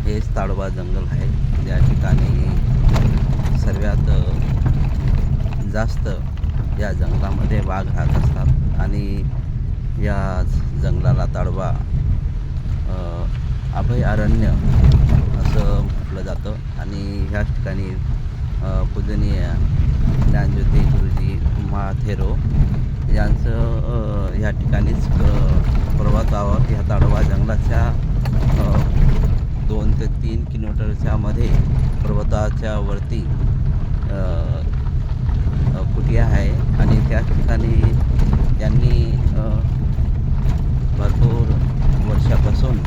हेच ताडोबा जंगल आहे. या ठिकाणी सर्वात जास्त या जंगलामध्ये वाघ राहत असतात आणि या जंगलाला ताडोबा अभयारण्य असं म्हटलं जातं. आणि ह्याच ठिकाणी पूजनीय ज्ञानज्योती गुरुजी माथेरो यांचं ह्या ठिकाणीच पर्वतावर ह्या ताडोबा जंगलाच्या 2 ते 3 किलोमीटरच्या मध्ये पर्वताच्या वरती कुटिया आहे. आणि त्याच ठिकाणी त्यांनी भरपूर वर्षापासून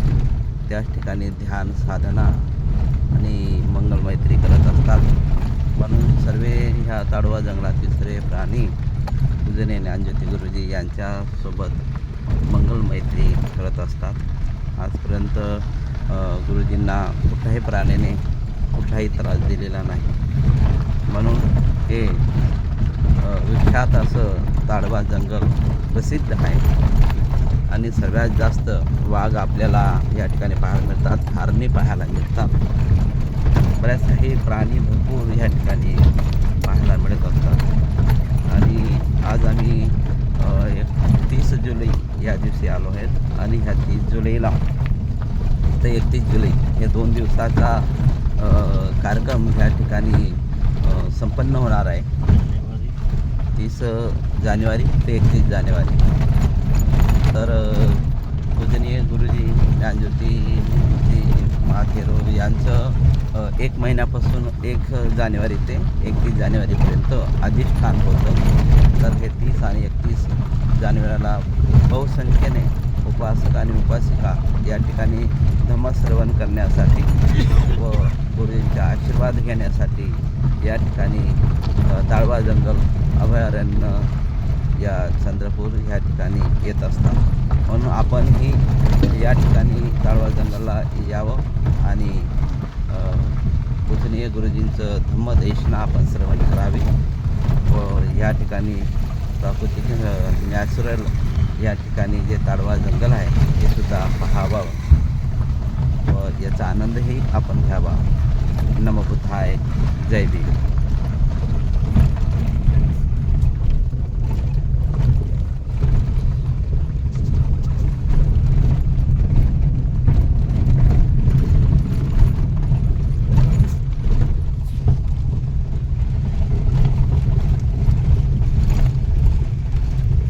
त्याच ठिकाणी ध्यान साधना आणि मंगलमैत्री करत असतात. म्हणून सर्व ह्या ताडोबा जंगलातील सर्व प्राणी पूजनीय ज्ञानज्योती गुरुजी यांच्यासोबत मंगलमैत्री करत असतात. आजपर्यंत गुरुजींना कुठल्याही प्राण्याने कुठलाही त्रास दिलेला नाही. म्हणून हे विख्यात असं ताडोबा जंगल प्रसिद्ध आहे. आणि सगळ्यात जास्त वाघ आपल्याला या ठिकाणी पाहायला मिळतात, हरणी पाहायला मिळतात. बऱ्याच काही प्राणी भरपूर या ठिकाणी पाहायला मिळत असतात. आणि आज आम्ही 30 जुलै या दिवशी आलो आहेत. आणि ह्या 30 जुलैला ते 31 जुलै हे 2 दिवसाचा कार्यक्रम ह्या ठिकाणी संपन्न होणार आहे. 30 जानेवारी ते 31 जानेवारी. तर पूजनीय गुरुजी ज्ञानज्योती माथेरो यांचं 1 महिन्यापासून 1 जानेवारी ते 31 जानेवारीपर्यंत अधिष्ठान होतं. तर हे 30 आणि 31 जानेवारीला बहुसंख्येने उपासक आणि उपासिका या ठिकाणी धम्मश्रवण करण्यासाठी व गुरुजींचा आशीर्वाद घेण्यासाठी या ठिकाणी ताडोबा जंगल अभयारण्य या चंद्रपूर ह्या ठिकाणी येत असतात. म्हणून आपणही या ठिकाणी ताडोबा जंगलला यावं आणि पूजनीय गुरुजींचं धम्मदेशना आपण श्रवण करावे व या ठिकाणी प्राकृतिक नॅचरल या ठिकाणी जे ताडोबा जंगल आहे ते सुद्धा पाहावं व याचा आनंदही आपण घ्यावा. नमो बुद्धाय. जय भीम.